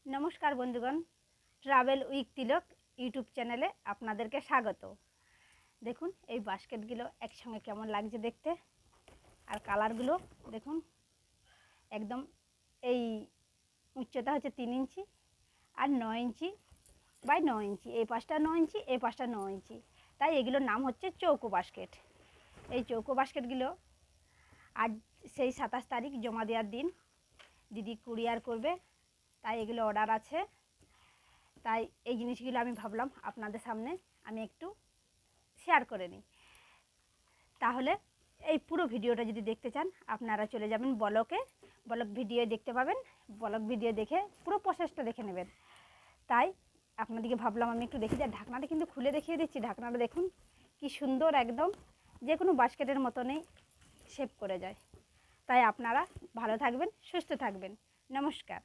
নমস্কার বন্ধুগণ, travel with Tilak YouTube চ্যানেলে আপনাদেরকে স্বাগত। দেখুন এই বাস্কেটগুলো একসঙ্গে কেমন লাগছে দেখতে, আর কালারগুলো দেখুন। একদম এই উচ্চতা হচ্ছে 3 ইঞ্চি আর 9 ইঞ্চি বাই 9 ইঞ্চি, এই পাশটা 9 ইঞ্চি, এই পাশটা 9 ইঞ্চি, তাই এগুলোর নাম হচ্ছে চৌকো বাস্কেট। এই চৌকো বাস্কেটগুলো আজ সেই 27 তারিখ জমা দেওয়ার দিন, দিদি কুরিয়ার করবে, তাই এগুলো অর্ডার আছে। তাই এই জিনিসগুলো আমি ভাবলাম আপনাদের সামনে আমি একটু শেয়ার করে নিই। তাহলে এই পুরো ভিডিওটা যদি দেখতে চান আপনারা চলে যাবেন ব্লগ ভিডিও দেখতে পাবেন। ব্লগ ভিডিও দেখে পুরো প্রসেসটা দেখে নেবেন। তাই আপনাদেরকে ভাবলাম আমি একটু দেখি, ঢাকনাটা কিন্তু খুলে দেখিয়ে দিচ্ছি। ঢাকনাটা দেখুন কি সুন্দর, একদম যে কোনো বাস্কেটের মতনই শেপ করে যায়। তাই আপনারা ভালো থাকবেন, সুস্থ থাকবেন। নমস্কার।